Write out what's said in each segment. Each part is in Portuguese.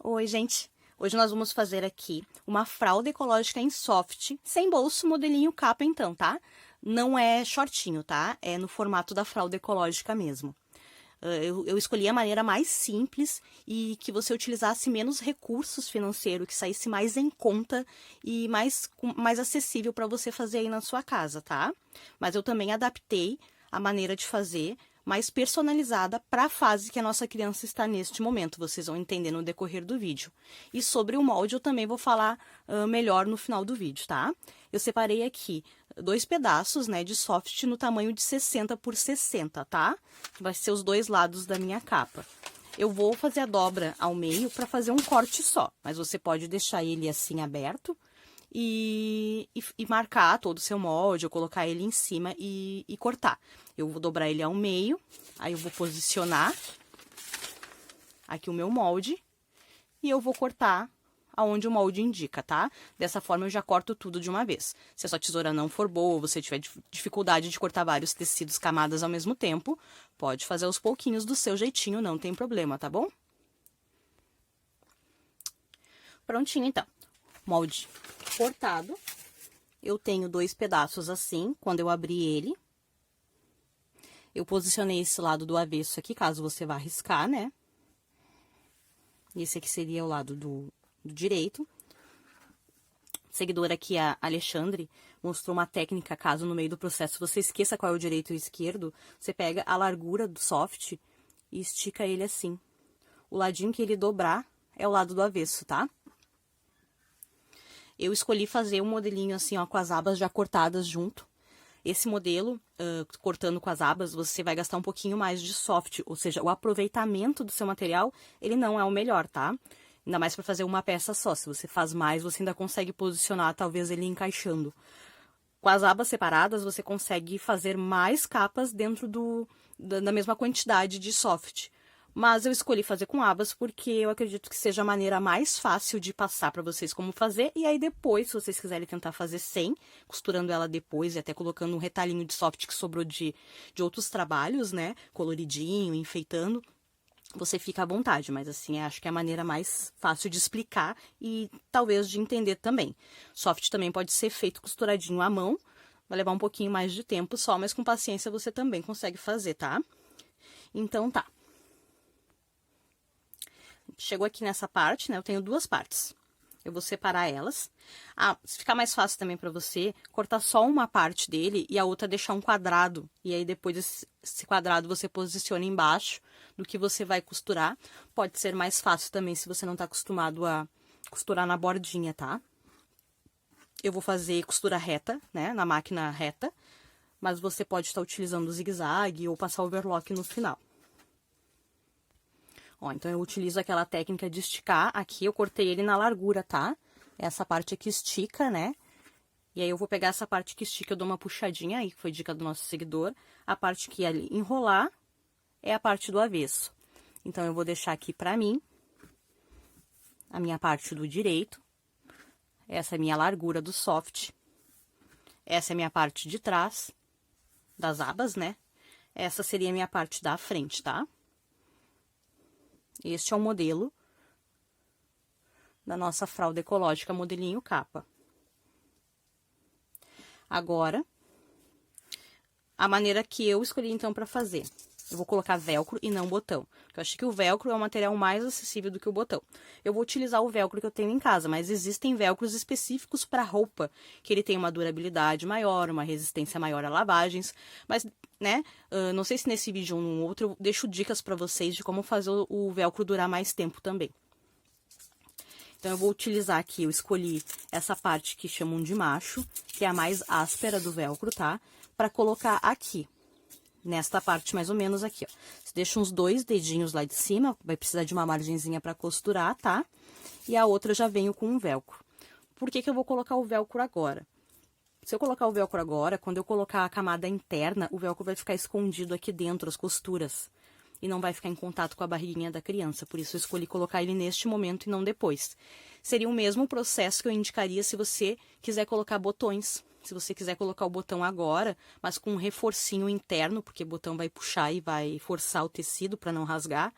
Oi, gente! Hoje nós vamos fazer aqui uma fralda ecológica em soft, sem bolso, modelinho capa então, tá? Não é shortinho, tá? É no formato da fralda ecológica mesmo. Eu escolhi a maneira mais simples e que você utilizasse menos recursos financeiros, que saísse mais em conta e mais acessível para você fazer aí na sua casa, tá? Mas eu também adaptei a maneira de fazer mais personalizada para a fase que a nossa criança está neste momento. Vocês vão entender no decorrer do vídeo. E sobre o molde eu também vou falar melhor no final do vídeo, tá? Eu separei aqui 2 pedaços, né, de soft no tamanho de 60 por 60, tá? Vai ser os 2 lados da minha capa. Eu vou fazer a dobra ao meio para fazer um corte só, mas você pode deixar ele assim aberto e marcar todo o seu molde, ou colocar ele em cima e cortar. Eu vou dobrar ele ao meio, aí eu vou posicionar aqui o meu molde e eu vou cortar aonde o molde indica, tá? Dessa forma eu já corto tudo de uma vez. Se a sua tesoura não for boa, ou você tiver dificuldade de cortar vários tecidos, camadas ao mesmo tempo, pode fazer aos pouquinhos do seu jeitinho, não tem problema, tá bom? Prontinho, então. Molde cortado. Eu tenho 2 pedaços assim, quando eu abri ele. Eu posicionei esse lado do avesso aqui, caso você vá riscar, né? Esse aqui seria o lado do direito. Seguidora aqui, a Alexandre, mostrou uma técnica, caso no meio do processo você esqueça qual é o direito e o esquerdo, você pega a largura do soft e estica ele assim. O ladinho que ele dobrar é o lado do avesso, tá? Eu escolhi fazer um modelinho assim, ó, com as abas já cortadas junto. Esse modelo, cortando com as abas, você vai gastar um pouquinho mais de soft, ou seja, o aproveitamento do seu material, ele não é o melhor, tá? Ainda mais para fazer uma peça só. Se você faz mais, você ainda consegue posicionar, talvez ele encaixando. Com as abas separadas, você consegue fazer mais capas dentro da mesma quantidade de soft. Mas eu escolhi fazer com abas porque eu acredito que seja a maneira mais fácil de passar para vocês como fazer. E aí depois, se vocês quiserem tentar fazer sem, costurando ela depois e até colocando um retalhinho de soft que sobrou de outros trabalhos, né? Coloridinho, enfeitando, você fica à vontade. Mas assim, acho que é a maneira mais fácil de explicar e talvez de entender também. Soft também pode ser feito costuradinho à mão. Vai levar um pouquinho mais de tempo só, mas com paciência você também consegue fazer, tá? Então tá. Chegou aqui nessa parte, né? Eu tenho 2 partes. Eu vou separar elas. Ah, se ficar mais fácil também pra você, cortar só uma parte dele e a outra deixar um quadrado. E aí depois esse quadrado você posiciona embaixo do que você vai costurar. Pode ser mais fácil também se você não tá acostumado a costurar na bordinha, tá? Eu vou fazer costura reta, né? Na máquina reta. Mas você pode estar utilizando o zigue-zague ou passar overlock no final. Ó, então eu utilizo aquela técnica de esticar. Aqui eu cortei ele na largura, tá? Essa parte aqui estica, né? E aí eu vou pegar essa parte que estica, eu dou uma puxadinha aí, que foi dica do nosso seguidor. A parte que ali enrolar é a parte do avesso. Então eu vou deixar aqui pra mim a minha parte do direito. Essa é a minha largura do soft. Essa é a minha parte de trás das abas, né? Essa seria a minha parte da frente, tá? Este é o modelo da nossa fralda ecológica modelinho capa. Agora, a maneira que eu escolhi então para fazer. Eu vou colocar velcro e não botão. Eu achei que o velcro é o material mais acessível do que o botão. Eu vou utilizar o velcro que eu tenho em casa, mas existem velcros específicos para roupa, que ele tem uma durabilidade maior, uma resistência maior a lavagens, mas, né, não sei se nesse vídeo ou num outro eu deixo dicas para vocês de como fazer o velcro durar mais tempo também. Então, eu vou utilizar aqui, eu escolhi essa parte que chamam de macho, que é a mais áspera do velcro, tá? Para colocar aqui. Nesta parte, mais ou menos aqui, ó. Você deixa uns 2 dedinhos lá de cima, vai precisar de uma margenzinha para costurar, tá? E a outra eu já venho com um velcro. Por que que eu vou colocar o velcro agora? Se eu colocar o velcro agora, quando eu colocar a camada interna, o velcro vai ficar escondido aqui dentro, as costuras. E não vai ficar em contato com a barriguinha da criança. Por isso eu escolhi colocar ele neste momento e não depois. Seria o mesmo processo que eu indicaria se você quiser colocar botões. Se você quiser colocar o botão agora, mas com um reforcinho interno, porque o botão vai puxar e vai forçar o tecido para não rasgar,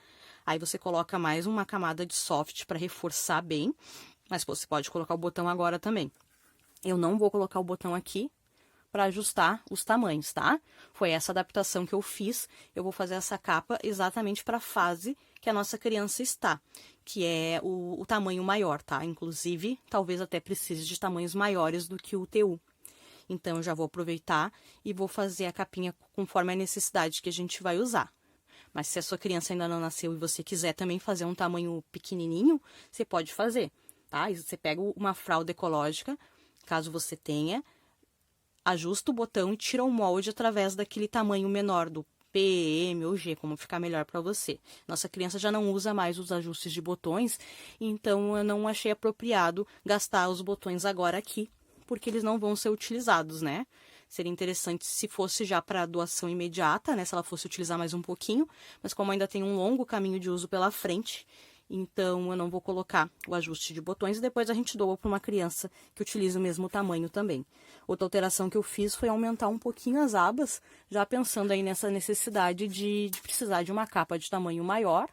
Aí você coloca mais uma camada de soft para reforçar bem, mas você pode colocar o botão agora também. Eu não vou colocar o botão aqui para ajustar os tamanhos, tá? Foi essa adaptação que eu fiz. Eu vou fazer essa capa exatamente para a fase que a nossa criança está, que é o tamanho maior, tá? Inclusive, talvez até precise de tamanhos maiores do que o TU. Então, eu já vou aproveitar e vou fazer a capinha conforme a necessidade que a gente vai usar. Mas se a sua criança ainda não nasceu e você quiser também fazer um tamanho pequenininho, você pode fazer, tá? Você pega uma fralda ecológica, caso você tenha, ajusta o botão e tira o molde através daquele tamanho menor do P, M ou G, como ficar melhor para você. Nossa criança já não usa mais os ajustes de botões, então eu não achei apropriado gastar os botões agora aqui, porque eles não vão ser utilizados, né? Seria interessante se fosse já para doação imediata, né? Se ela fosse utilizar mais um pouquinho, mas como ainda tem um longo caminho de uso pela frente, então eu não vou colocar o ajuste de botões e depois a gente doa para uma criança que utiliza o mesmo tamanho também. Outra alteração que eu fiz foi aumentar um pouquinho as abas, já pensando aí nessa necessidade de precisar de uma capa de tamanho maior.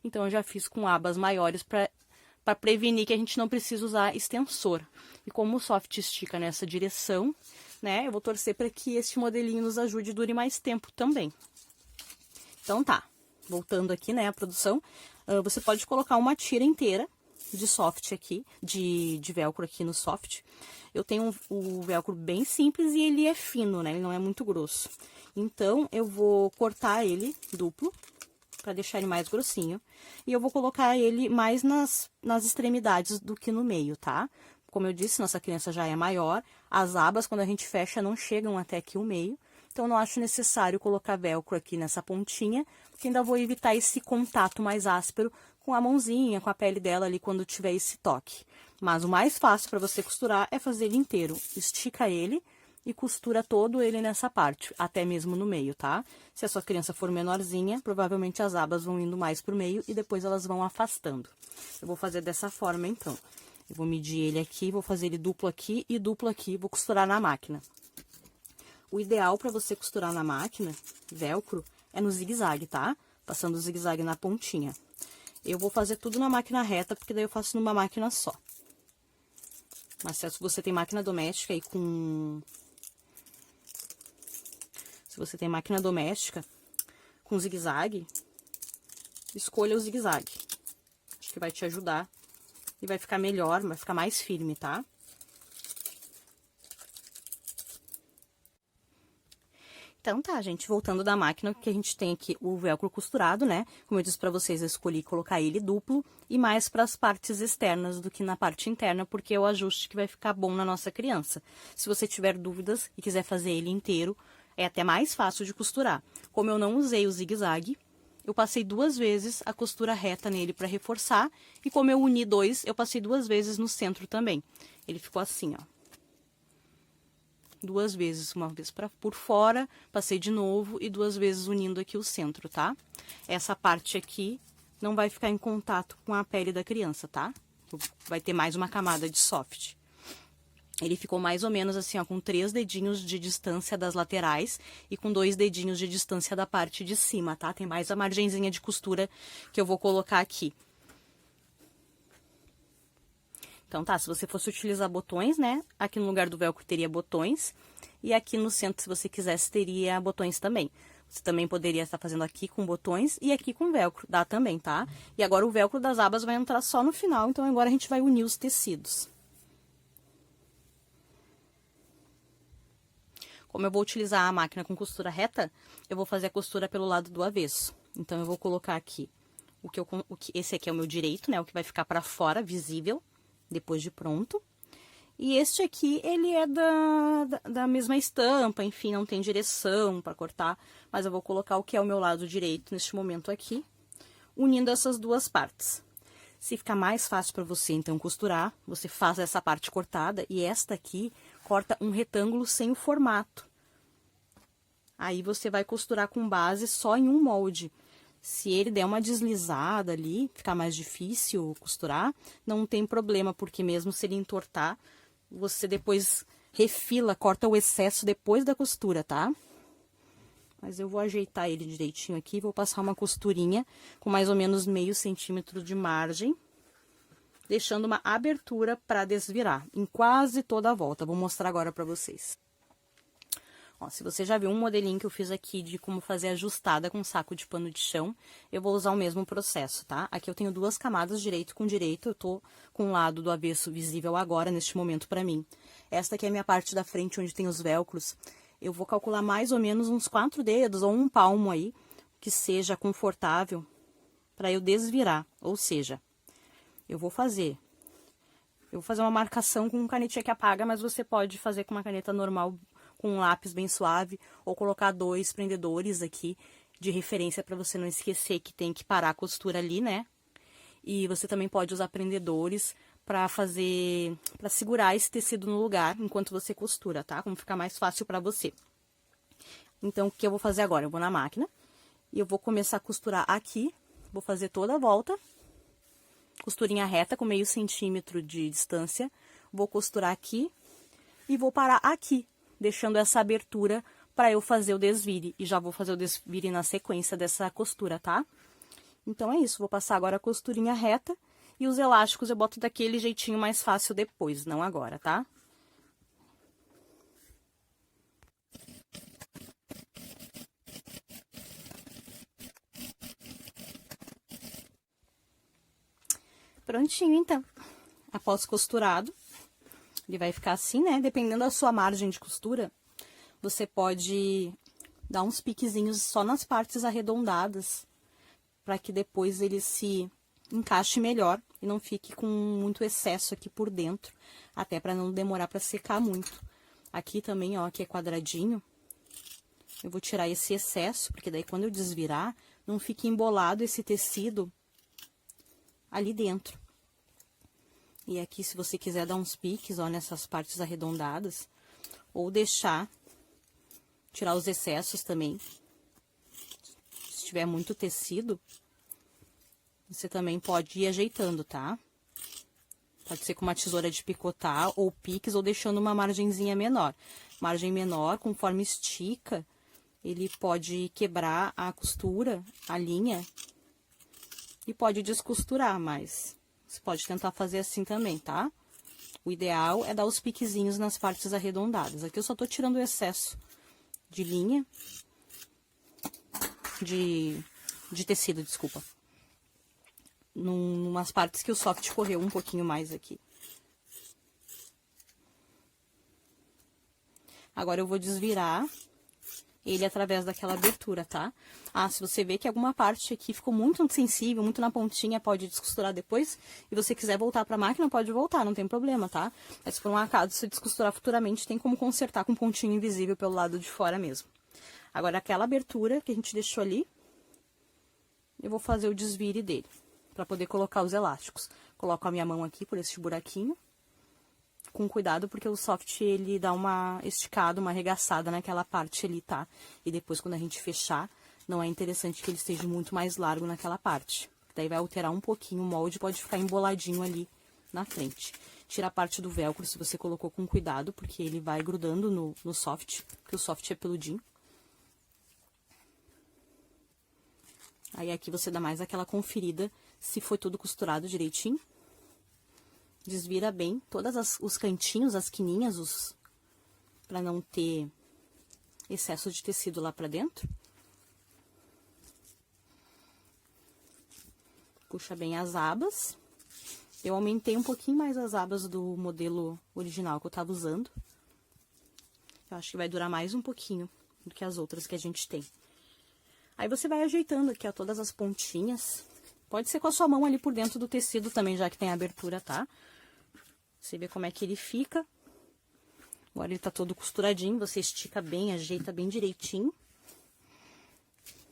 Então eu já fiz com abas maiores para prevenir que a gente não precisa usar extensor. E como o soft estica nessa direção, né, eu vou torcer para que esse modelinho nos ajude e dure mais tempo também. Então tá, voltando aqui, né, a produção, você pode colocar uma tira inteira de soft aqui, de velcro aqui no soft. Eu tenho o velcro bem simples e ele é fino, né, ele não é muito grosso. Então, eu vou cortar ele duplo, para deixar ele mais grossinho. E eu vou colocar ele mais nas extremidades do que no meio, tá? Como eu disse, nossa criança já é maior. As abas, quando a gente fecha, não chegam até aqui o meio. Então, não acho necessário colocar velcro aqui nessa pontinha, porque ainda vou evitar esse contato mais áspero com a mãozinha, com a pele dela ali, quando tiver esse toque. Mas o mais fácil para você costurar é fazer ele inteiro. Estica ele e costura todo ele nessa parte, até mesmo no meio, tá? Se a sua criança for menorzinha, provavelmente as abas vão indo mais pro meio e depois elas vão afastando. Eu vou fazer dessa forma, então. Eu vou medir ele aqui, vou fazer ele duplo aqui e duplo aqui, vou costurar na máquina. O ideal para você costurar na máquina, velcro, é no zigue-zague, tá? Passando o zigue-zague na pontinha. Eu vou fazer tudo na máquina reta, porque daí eu faço numa máquina só. Mas se você tem máquina doméstica e com... Se você tem máquina doméstica com zigue-zague, escolha o zigue-zague. Acho que vai te ajudar e vai ficar melhor, vai ficar mais firme, tá? Então tá, gente, voltando da máquina, que a gente tem aqui o velcro costurado, né? Como eu disse pra vocês, eu escolhi colocar ele duplo e mais para as partes externas do que na parte interna, porque é o ajuste que vai ficar bom na nossa criança. Se você tiver dúvidas e quiser fazer ele inteiro, é até mais fácil de costurar. Como eu não usei o zigue-zague, eu passei 2 vezes a costura reta nele para reforçar, e como eu uni 2, eu passei 2 vezes no centro também. Ele ficou assim, ó. 2 vezes, uma vez por fora, passei de novo e 2 vezes unindo aqui o centro, tá? Essa parte aqui não vai ficar em contato com a pele da criança, tá? Vai ter mais uma camada de soft. Ele ficou mais ou menos assim, ó, com 3 dedinhos de distância das laterais e com 2 dedinhos de distância da parte de cima, tá? Tem mais a margenzinha de costura que eu vou colocar aqui. Então, tá, se você fosse utilizar botões, né? Aqui no lugar do velcro teria botões. E aqui no centro, se você quisesse, teria botões também. Você também poderia estar fazendo aqui com botões e aqui com velcro, dá também, tá? E agora o velcro das abas vai entrar só no final, então agora a gente vai unir os tecidos. Como eu vou utilizar a máquina com costura reta, eu vou fazer a costura pelo lado do avesso. Então, eu vou colocar aqui esse aqui é o meu direito, né? O que vai ficar para fora, visível, depois de pronto. E este aqui, ele é da mesma estampa, enfim, não tem direção para cortar. Mas eu vou colocar o que é o meu lado direito neste momento aqui, unindo essas duas partes. Se ficar mais fácil para você, então, costurar, você faz essa parte cortada e esta aqui corta um retângulo sem o formato. Aí, você vai costurar com base só em um molde. Se ele der uma deslizada ali, ficar mais difícil costurar, não tem problema, porque mesmo se ele entortar, você depois refila, corta o excesso depois da costura, tá? Mas eu vou ajeitar ele direitinho aqui, vou passar uma costurinha com mais ou menos meio centímetro de margem, deixando uma abertura para desvirar em quase toda a volta. Vou mostrar agora para vocês. Ó, se você já viu um modelinho que eu fiz aqui de como fazer ajustada com saco de pano de chão, eu vou usar o mesmo processo, tá? Aqui eu tenho duas camadas, direito com direito, eu tô com o lado do avesso visível agora, neste momento pra mim. Esta aqui é a minha parte da frente, onde tem os velcros. Eu vou calcular mais ou menos uns 4 dedos ou um palmo aí, que seja confortável pra eu desvirar. Ou seja, eu vou fazer uma marcação com canetinha que apaga, mas você pode fazer com uma caneta normal, com um lápis bem suave, ou colocar 2 prendedores aqui de referência para você não esquecer que tem que parar a costura ali, né? E você também pode usar prendedores para segurar esse tecido no lugar enquanto você costura, tá? Como ficar mais fácil para você. Então, o que eu vou fazer agora? Eu vou na máquina e eu vou começar a costurar aqui, vou fazer toda a volta, costurinha reta com meio centímetro de distância, vou costurar aqui e vou parar aqui, deixando essa abertura para eu fazer o desvire. E já vou fazer o desvire na sequência dessa costura, tá? Então, é isso. Vou passar agora a costurinha reta. E os elásticos eu boto daquele jeitinho mais fácil depois, não agora, tá? Prontinho, então. Após costurado, ele vai ficar assim, né? Dependendo da sua margem de costura, você pode dar uns piquezinhos só nas partes arredondadas, para que depois ele se encaixe melhor e não fique com muito excesso aqui por dentro, até para não demorar para secar muito. Aqui também, ó, aqui é quadradinho, eu vou tirar esse excesso, porque daí quando eu desvirar, não fique embolado esse tecido ali dentro. E aqui, se você quiser dar uns piques, ó, nessas partes arredondadas, ou tirar os excessos também. Se tiver muito tecido, você também pode ir ajeitando, tá? Pode ser com uma tesoura de picotar, ou piques, ou deixando uma margenzinha menor. Margem menor, conforme estica, ele pode quebrar a costura, a linha, e pode descosturar, mas você pode tentar fazer assim também, tá? O ideal é dar os piquezinhos nas partes arredondadas. Aqui eu só tô tirando o excesso de linha, de tecido, desculpa. Numas partes que o soft correu um pouquinho mais aqui. Agora eu vou desvirar ele através daquela abertura, tá? Ah, se você vê que alguma parte aqui ficou muito sensível, muito na pontinha, pode descosturar depois. E você quiser voltar pra máquina, pode voltar, não tem problema, tá? Mas se por um acaso você descosturar futuramente, tem como consertar com um pontinho invisível pelo lado de fora mesmo. Agora, aquela abertura que a gente deixou ali, eu vou fazer o desvire dele, pra poder colocar os elásticos. Coloco a minha mão aqui por esse buraquinho, com cuidado, porque o soft, ele dá uma esticada, uma arregaçada naquela parte ali, tá? E depois, quando a gente fechar, não é interessante que ele esteja muito mais largo naquela parte. Daí vai alterar um pouquinho o molde, pode ficar emboladinho ali na frente. Tira a parte do velcro, se você colocou com cuidado, porque ele vai grudando no soft, porque o soft é peludinho. Aí aqui você dá mais aquela conferida se foi tudo costurado direitinho. Desvira bem todos os cantinhos, as quininhas, para não ter excesso de tecido lá pra dentro. Puxa bem as abas. Eu aumentei um pouquinho mais as abas do modelo original que eu tava usando. Eu acho que vai durar mais um pouquinho do que as outras que a gente tem. Aí você vai ajeitando aqui, ó, todas as pontinhas. Pode ser com a sua mão ali por dentro do tecido também, já que tem abertura, tá? Você vê como é que ele fica. Agora ele tá todo costuradinho, você estica bem, ajeita bem direitinho.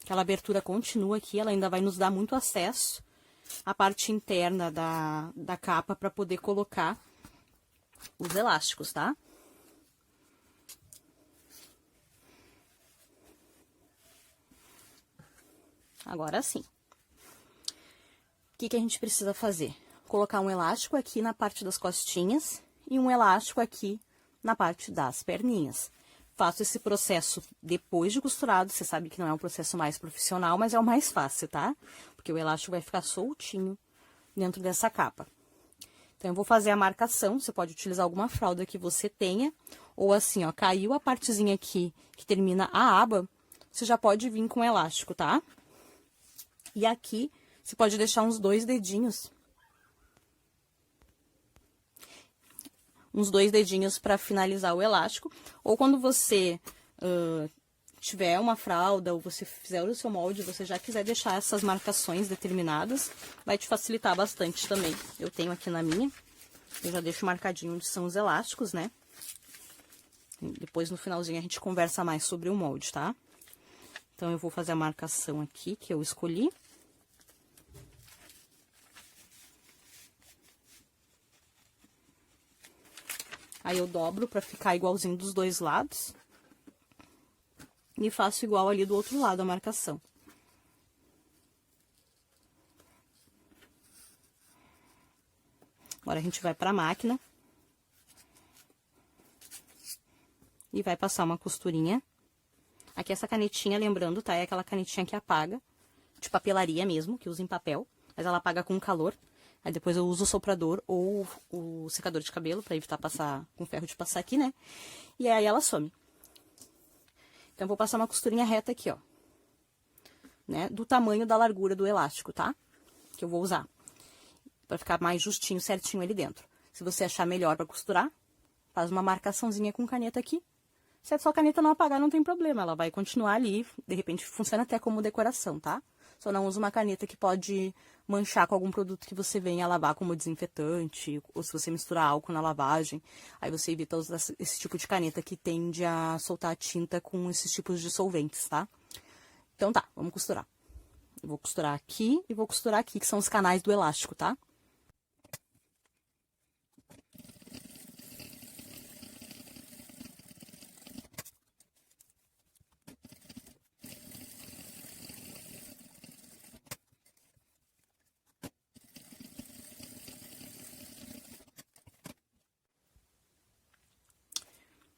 Aquela abertura continua aqui, ela ainda vai nos dar muito acesso à parte interna da capa para poder colocar os elásticos, tá? Agora sim. O que a gente precisa fazer? Colocar um elástico aqui na parte das costinhas e um elástico aqui na parte das perninhas. Faço esse processo depois de costurado. Você sabe que não é um processo mais profissional, mas é o mais fácil, tá? Porque o elástico vai ficar soltinho dentro dessa capa. Então, eu vou fazer a marcação. Você pode utilizar alguma fralda que você tenha. Ou assim, ó, caiu a partezinha aqui que termina a aba, você já pode vir com elástico, tá? E aqui, você pode deixar uns 2 dedinhos. Uns 2 dedinhos para finalizar o elástico. Ou quando você tiver uma fralda ou você fizer o seu molde, você já quiser deixar essas marcações determinadas, vai te facilitar bastante também. Eu tenho aqui na minha, eu já deixo marcadinho onde são os elásticos, né? Depois, no finalzinho, a gente conversa mais sobre o molde, tá? Então, eu vou fazer a marcação aqui, que eu escolhi. Aí, eu dobro pra ficar igualzinho dos dois lados. E faço igual ali do outro lado a marcação. Agora, a gente vai pra máquina. E vai passar uma costurinha. Aqui essa canetinha, lembrando, tá? É aquela canetinha que apaga, de papelaria mesmo, que usa em papel. Mas ela apaga com calor. Aí depois eu uso o soprador ou o secador de cabelo, pra evitar passar com ferro de passar aqui, né? E aí ela some. Então, eu vou passar uma costurinha reta aqui, ó. Né? Do tamanho da largura do elástico, tá? Que eu vou usar. Pra ficar mais justinho, certinho ali dentro. Se você achar melhor pra costurar, faz uma marcaçãozinha com caneta aqui. Se a sua caneta não apagar, não tem problema. Ela vai continuar ali. De repente, funciona até como decoração, tá? Só não usa uma caneta que pode manchar com algum produto que você venha lavar como desinfetante. Ou se você misturar álcool na lavagem. Aí você evita usar esse tipo de caneta que tende a soltar a tinta com esses tipos de solventes, tá? Então tá, vamos costurar. Eu vou costurar aqui e vou costurar aqui, que são os canais do elástico, tá?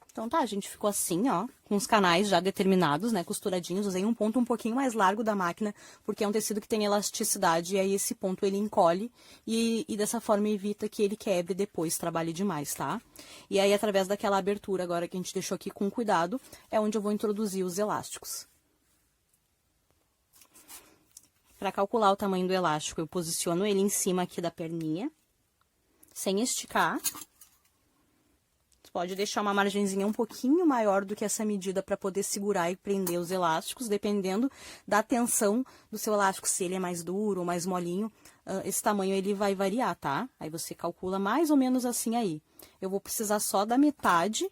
Então tá, a gente ficou assim, ó, com os canais já determinados, né, costuradinhos. Usei um ponto um pouquinho mais largo da máquina, porque é um tecido que tem elasticidade, e aí esse ponto ele encolhe, e dessa forma evita que ele quebre depois, trabalhe demais, tá? E aí, através daquela abertura agora que a gente deixou aqui com cuidado, é onde eu vou introduzir os elásticos. Para calcular o tamanho do elástico, eu posiciono ele em cima aqui da perninha, sem esticar. Pode deixar uma margenzinha um pouquinho maior do que essa medida para poder segurar e prender os elásticos, dependendo da tensão do seu elástico, se ele é mais duro ou mais molinho, esse tamanho ele vai variar, tá? Aí você calcula mais ou menos assim aí. Eu vou precisar só da metade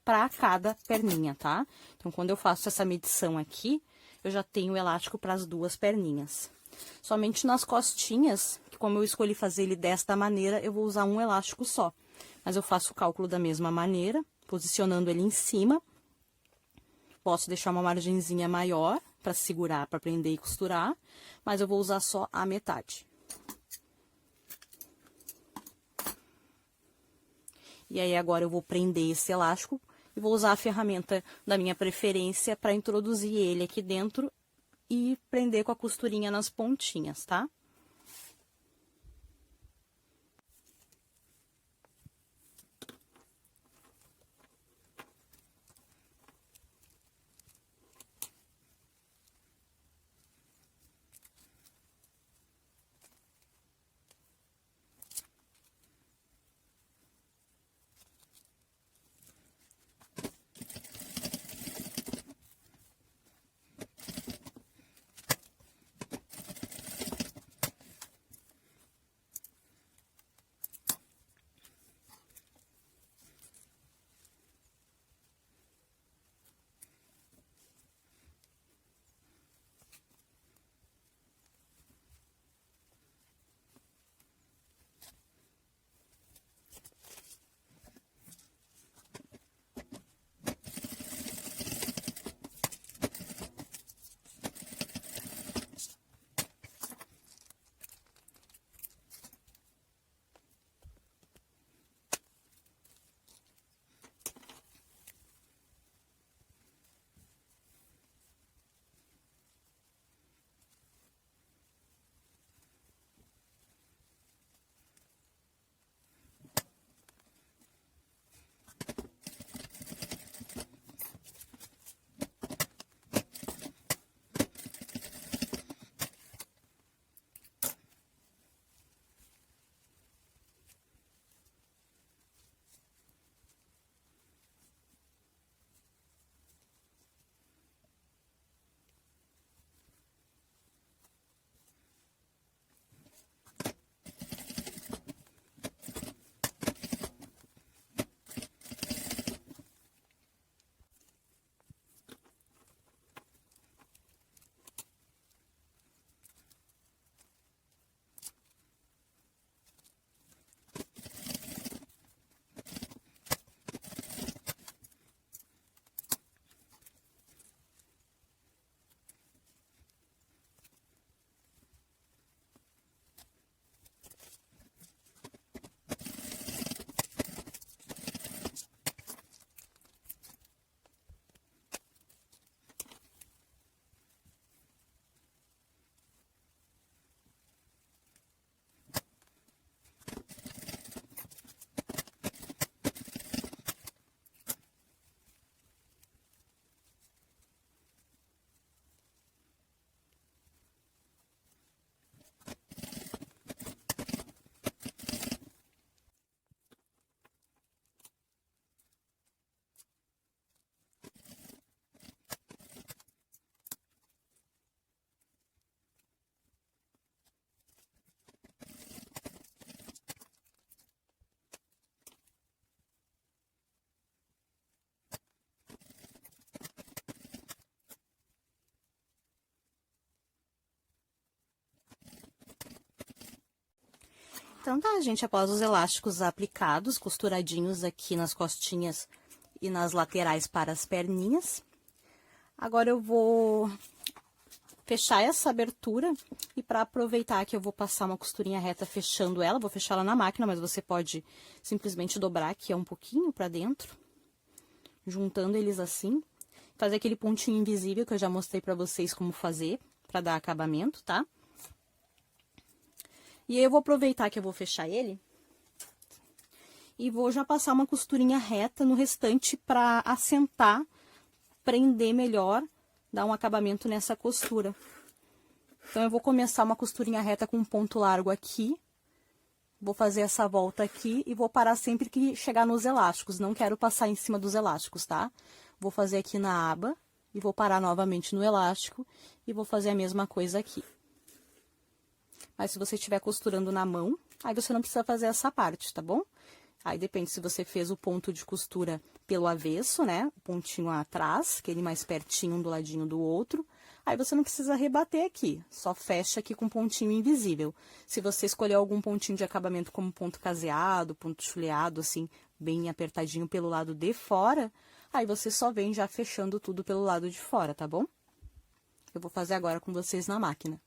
para cada perninha, tá? Então, quando eu faço essa medição aqui, eu já tenho o elástico para as 2 perninhas. Somente nas costinhas, que como eu escolhi fazer ele desta maneira, eu vou usar um elástico só. Mas eu faço o cálculo da mesma maneira, posicionando ele em cima. Posso deixar uma margenzinha maior para segurar, para prender e costurar, mas eu vou usar só a metade. E aí, agora eu vou prender esse elástico e vou usar a ferramenta da minha preferência para introduzir ele aqui dentro e prender com a costurinha nas pontinhas, tá? Então tá, gente, após os elásticos aplicados, costuradinhos aqui nas costinhas e nas laterais para as perninhas, agora eu vou fechar essa abertura e para aproveitar que eu vou passar uma costurinha reta fechando ela, vou fechar ela na máquina, mas você pode simplesmente dobrar aqui um pouquinho para dentro, juntando eles assim, fazer aquele pontinho invisível que eu já mostrei para vocês como fazer, para dar acabamento, tá? E aí eu vou aproveitar que eu vou fechar ele e vou já passar uma costurinha reta no restante para assentar, prender melhor, dar um acabamento nessa costura. Então, eu vou começar uma costurinha reta com um ponto largo aqui, vou fazer essa volta aqui e vou parar sempre que chegar nos elásticos, não quero passar em cima dos elásticos, tá? Vou fazer aqui na aba e vou parar novamente no elástico e vou fazer a mesma coisa aqui. Mas se você estiver costurando na mão, aí você não precisa fazer essa parte, tá bom? Aí depende se você fez o ponto de costura pelo avesso, né? O pontinho atrás, aquele mais pertinho um do ladinho do outro. Aí você não precisa rebater aqui, só fecha aqui com pontinho invisível. Se você escolher algum pontinho de acabamento como ponto caseado, ponto chuleado, assim, bem apertadinho pelo lado de fora, aí você só vem já fechando tudo pelo lado de fora, tá bom? Eu vou fazer agora com vocês na máquina.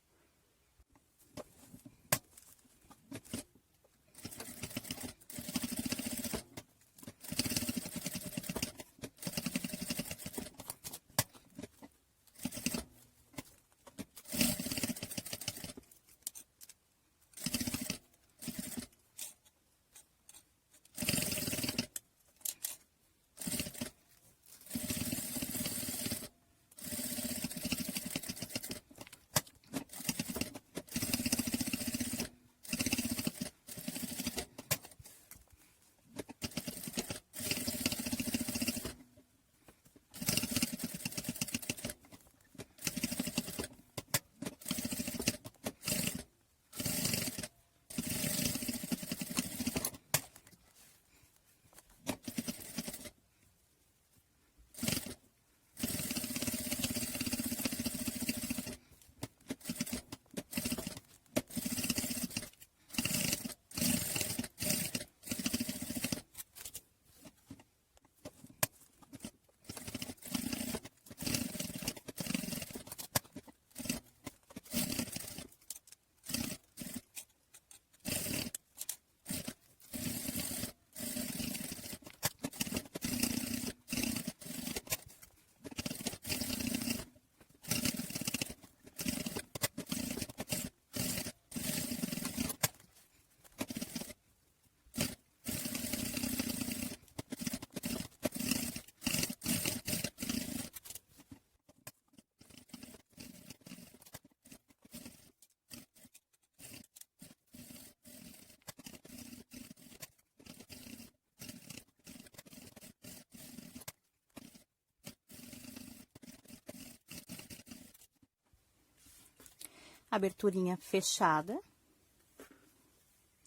Aberturinha fechada.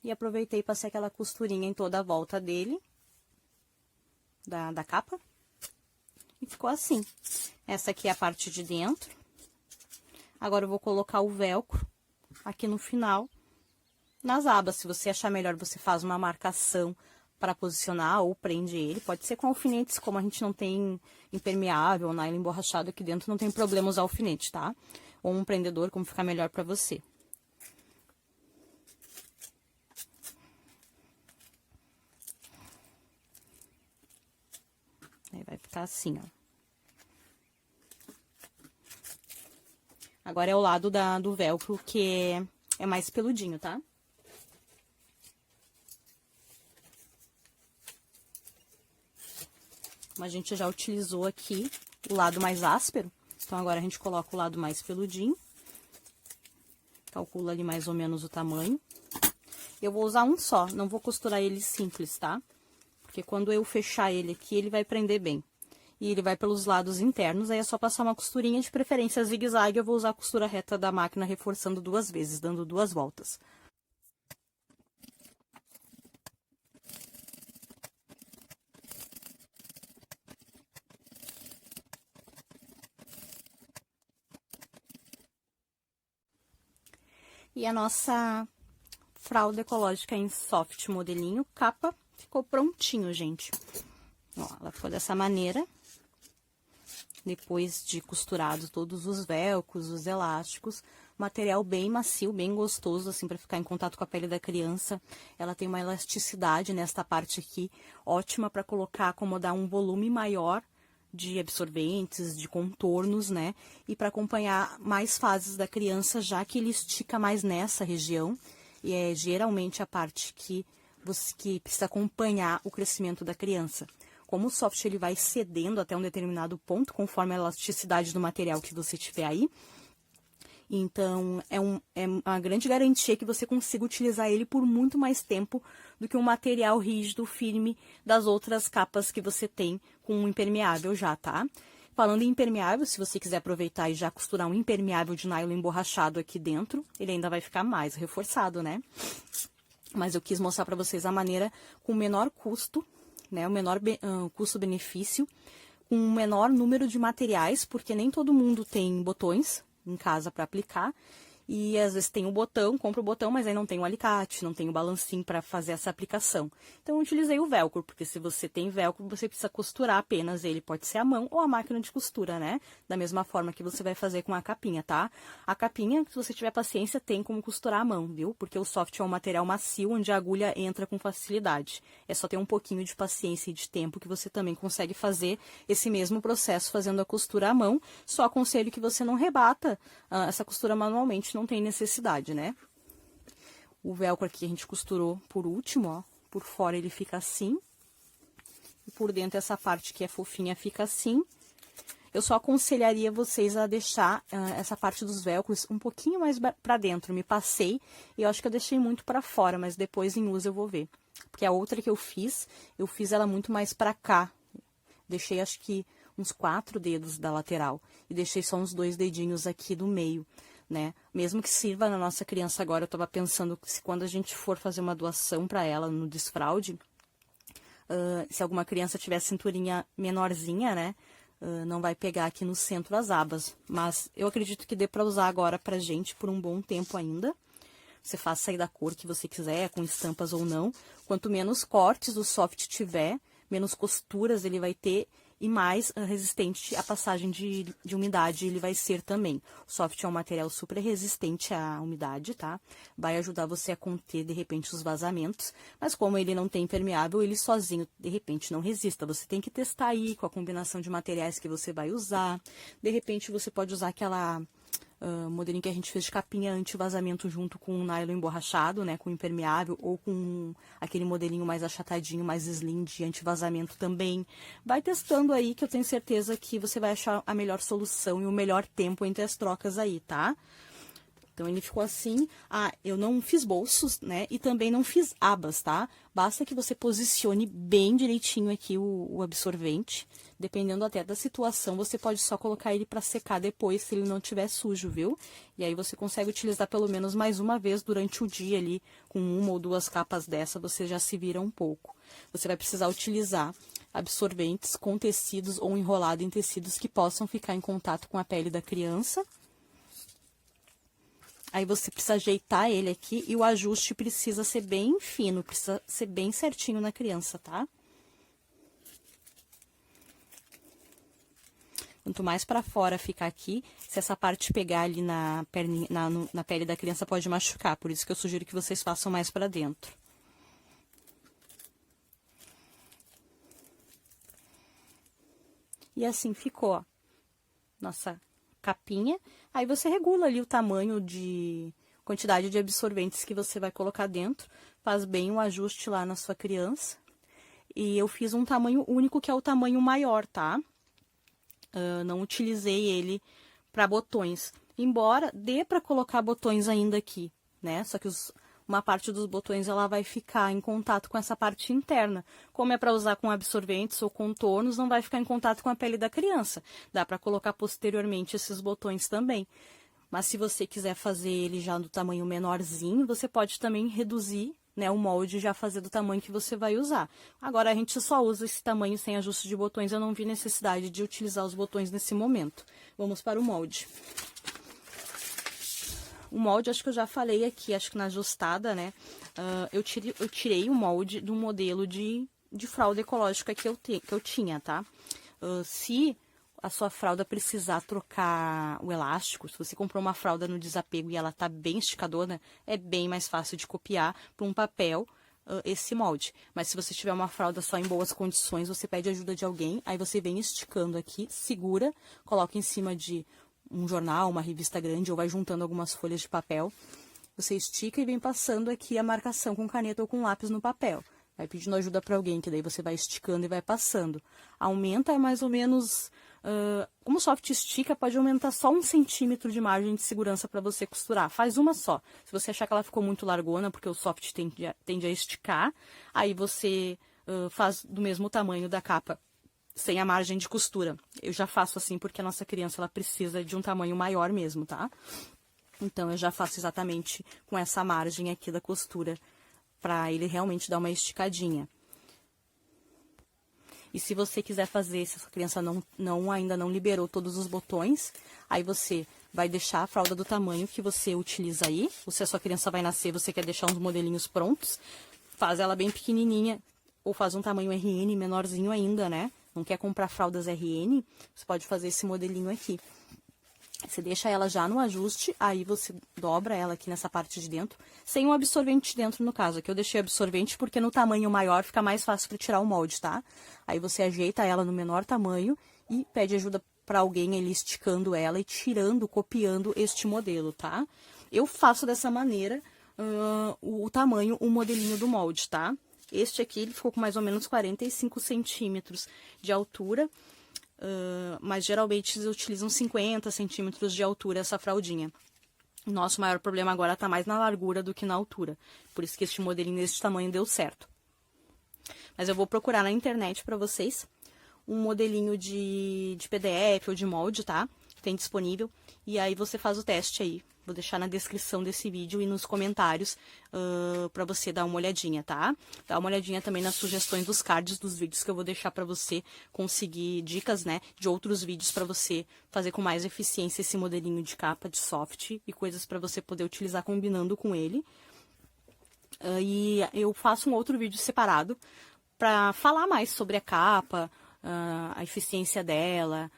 E aproveitei e passei aquela costurinha em toda a volta dele, da capa. E ficou assim. Essa aqui é a parte de dentro. Agora, eu vou colocar o velcro aqui no final, nas abas. Se você achar melhor, você faz uma marcação para posicionar ou prende ele. Pode ser com alfinetes, como a gente não tem impermeável, nylon emborrachado aqui dentro, não tem problema usar alfinete, tá? Ou um prendedor, como ficar melhor para você. Aí vai ficar assim, ó. Agora é o lado do velcro que é mais peludinho, tá? Como a gente já utilizou aqui o lado mais áspero, então agora a gente coloca o lado mais peludinho. Calcula ali mais ou menos o tamanho. Eu vou usar um só, não vou costurar ele simples, tá? Porque quando eu fechar ele aqui, ele vai prender bem. E ele vai pelos lados internos, aí é só passar uma costurinha, de preferência zigue-zague. Eu vou usar a costura reta da máquina reforçando 2 vezes, dando 2 voltas. E a nossa fralda ecológica em soft modelinho capa ficou prontinho, gente. Ó, ela ficou dessa maneira. Depois de costurado todos os velcros, os elásticos, material bem macio, bem gostoso, assim, para ficar em contato com a pele da criança. Ela tem uma elasticidade nesta parte aqui, ótima para colocar, acomodar um volume maior de absorventes, de contornos, né? E para acompanhar mais fases da criança, já que ele estica mais nessa região. E é geralmente a parte que precisa acompanhar o crescimento da criança. Como o soft ele vai cedendo até um determinado ponto, conforme a elasticidade do material que você tiver aí. Então, é uma grande garantia que você consiga utilizar ele por muito mais tempo do que um material rígido, firme, das outras capas que você tem com um impermeável já, tá? Falando em impermeável, se você quiser aproveitar e já costurar um impermeável de nylon emborrachado aqui dentro, ele ainda vai ficar mais reforçado, né? Mas eu quis mostrar pra vocês a maneira com o menor custo, né? O menor custo-benefício, com o menor número de materiais, porque nem todo mundo tem botões em casa para aplicar, e às vezes tem o botão, compra o botão, mas aí não tem o alicate, não tem o balancinho para fazer essa aplicação. Então eu utilizei o velcro, porque se você tem velcro, você precisa costurar apenas ele, pode ser a mão ou a máquina de costura, né? Da mesma forma que você vai fazer com a capinha, tá? A capinha, se você tiver paciência, tem como costurar a mão, viu? Porque o soft é um material macio, onde a agulha entra com facilidade. É só ter um pouquinho de paciência e de tempo que você também consegue fazer esse mesmo processo fazendo a costura à mão. Só aconselho que você não rebata essa costura manualmente, não tem necessidade, né? O velcro aqui a gente costurou por último, ó. Por fora ele fica assim. E por dentro essa parte que é fofinha fica assim. Eu só aconselharia vocês a deixar essa parte dos velcros um pouquinho mais pra dentro. Me passei e eu acho que eu deixei muito pra fora, mas depois em uso eu vou ver. Porque a outra que eu fiz ela muito mais pra cá. Deixei acho que uns 4 dedos da lateral. E deixei só uns 2 dedinhos aqui do meio, né? Mesmo que sirva na nossa criança agora, eu tava pensando que se quando a gente for fazer uma doação para ela no desfraude, se alguma criança tiver cinturinha menorzinha, né? Não vai pegar aqui no centro as abas. Mas eu acredito que dê para usar agora pra gente por um bom tempo ainda. Você faz sair da cor que você quiser, com estampas ou não. Quanto menos cortes o soft tiver, menos costuras ele vai ter e mais resistente à passagem de umidade ele vai ser também. O soft é um material super resistente à umidade, tá? Vai ajudar você a conter, de repente, os vazamentos. Mas como ele não tem impermeável, ele sozinho, de repente, não resista. Você tem que testar aí com a combinação de materiais que você vai usar. De repente, você pode usar aquela modelinho que a gente fez de capinha anti-vazamento junto com um nylon emborrachado, né, com impermeável, ou com aquele modelinho mais achatadinho, mais slim de anti-vazamento também. Vai testando aí que eu tenho certeza que você vai achar a melhor solução e o melhor tempo entre as trocas aí, tá? Então, ele ficou assim. Eu não fiz bolsos, né? E também não fiz abas, tá? Basta que você posicione bem direitinho aqui o absorvente. Dependendo até da situação, você pode só colocar ele para secar depois, se ele não estiver sujo, viu? E aí você consegue utilizar pelo menos mais uma vez durante o dia ali, com 1 ou 2 capas dessa, você já se vira um pouco. Você vai precisar utilizar absorventes com tecidos ou enrolado em tecidos que possam ficar em contato com a pele da criança. Aí você precisa ajeitar ele aqui e o ajuste precisa ser bem fino, precisa ser bem certinho na criança, tá? Quanto mais pra fora ficar aqui, se essa parte pegar ali na pele da criança pode machucar, por isso que eu sugiro que vocês façam mais pra dentro. E assim ficou, ó, nossa capinha. Aí você regula ali o tamanho de quantidade de absorventes que você vai colocar dentro, faz bem o ajuste lá na sua criança. E eu fiz um tamanho único, que é o tamanho maior, tá? Não utilizei ele para botões, embora dê para colocar botões ainda aqui, né? Só que uma parte dos botões ela vai ficar em contato com essa parte interna. Como é para usar com absorventes ou contornos, não vai ficar em contato com a pele da criança. Dá para colocar posteriormente esses botões também. Mas se você quiser fazer ele já do tamanho menorzinho, você pode também reduzir, né, o molde e já fazer do tamanho que você vai usar. Agora a gente só usa esse tamanho sem ajuste de botões, eu não vi necessidade de utilizar os botões nesse momento. Vamos para o molde. O molde, acho que eu já falei aqui, acho que na ajustada, né? Eu tirei o molde do modelo de fralda ecológica que eu tinha, tá? Se a sua fralda precisar trocar o elástico, se você comprou uma fralda no desapego e ela tá bem esticadona, é bem mais fácil de copiar para um papel esse molde. Mas se você tiver uma fralda só em boas condições, você pede ajuda de alguém, aí você vem esticando aqui, segura, coloca em cima de um jornal, uma revista grande, ou vai juntando algumas folhas de papel. Você estica e vem passando aqui a marcação com caneta ou com lápis no papel. Vai pedindo ajuda para alguém, que daí você vai esticando e vai passando. Aumenta mais ou menos... como o soft estica, pode aumentar só 1 centímetro de margem de segurança para você costurar. Faz uma só. Se você achar que ela ficou muito largona, porque o soft tende a esticar, aí você faz do mesmo tamanho da capa, sem a margem de costura. Eu já faço assim porque a nossa criança ela precisa de um tamanho maior mesmo, tá? Então, eu já faço exatamente com essa margem aqui da costura, para ele realmente dar uma esticadinha. E se você quiser fazer, se a sua criança ainda não liberou todos os botões, aí você vai deixar a fralda do tamanho que você utiliza aí. Ou se a sua criança vai nascer, você quer deixar uns modelinhos prontos, faz ela bem pequenininha, ou faz um tamanho RN, menorzinho ainda, né? Não quer comprar fraldas RN, você pode fazer esse modelinho aqui. Você deixa ela já no ajuste, aí você dobra ela aqui nessa parte de dentro, sem um absorvente dentro no caso. Aqui eu deixei absorvente porque no tamanho maior fica mais fácil para tirar o molde, tá? Aí você ajeita ela no menor tamanho e pede ajuda para alguém ali esticando ela e tirando, copiando este modelo, tá? Eu faço dessa maneira o tamanho, o modelinho do molde, tá? Este aqui ele ficou com mais ou menos 45 centímetros de altura. Mas geralmente eles utilizam 50 centímetros de altura essa fraldinha. O nosso maior problema agora tá mais na largura do que na altura. Por isso que este modelinho desse tamanho deu certo. Mas eu vou procurar na internet para vocês um modelinho de PDF ou de molde, tá? Tem disponível. E aí você faz o teste aí. Vou deixar na descrição desse vídeo e nos comentários para você dar uma olhadinha, tá? Dá uma olhadinha também nas sugestões dos cards dos vídeos que eu vou deixar para você conseguir dicas, né? De outros vídeos para você fazer com mais eficiência esse modelinho de capa, de soft e coisas para você poder utilizar combinando com ele. E eu faço um outro vídeo separado para falar mais sobre a capa, a eficiência dela,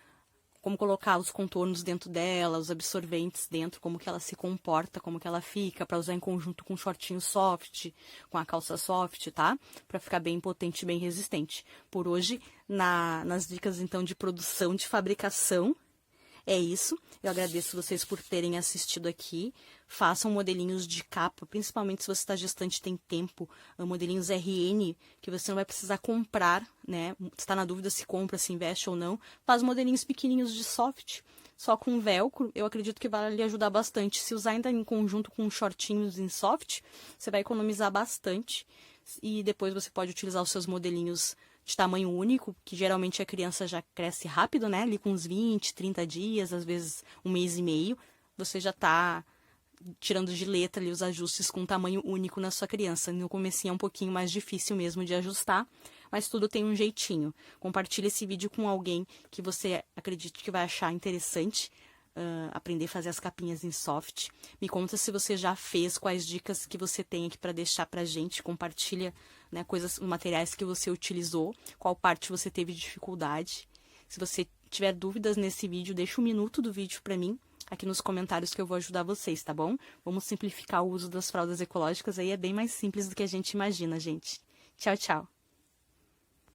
como colocar os contornos dentro dela, os absorventes dentro, como que ela se comporta, como que ela fica, para usar em conjunto com o shortinho soft, com a calça soft, tá? Para ficar bem potente e bem resistente. Por hoje, nas dicas, então, de produção, de fabricação, é isso. Eu agradeço vocês por terem assistido aqui. Façam modelinhos de capa, principalmente se você está gestante e tem tempo. Modelinhos RN, que você não vai precisar comprar, né? Se está na dúvida se compra, se investe ou não. Faz modelinhos pequenininhos de soft, só com velcro. Eu acredito que vai lhe ajudar bastante. Se usar ainda em conjunto com shortinhos em soft, você vai economizar bastante. E depois você pode utilizar os seus modelinhos de tamanho único, que geralmente a criança já cresce rápido, né? Ali com uns 20, 30 dias, às vezes 1 mês e meio, você já tá tirando de letra ali os ajustes com tamanho único na sua criança. No comecinho é um pouquinho mais difícil mesmo de ajustar, mas tudo tem um jeitinho. Compartilhe esse vídeo com alguém que você acredite que vai achar interessante. Aprender a fazer as capinhas em soft. Me conta se você já fez, quais dicas que você tem aqui para deixar pra gente. Compartilha, né, coisas, materiais que você utilizou, qual parte você teve dificuldade. Se você tiver dúvidas nesse vídeo, deixa 1 minuto do vídeo para mim, aqui nos comentários que eu vou ajudar vocês, tá bom? Vamos simplificar o uso das fraldas ecológicas, aí é bem mais simples do que a gente imagina, gente. Tchau, tchau!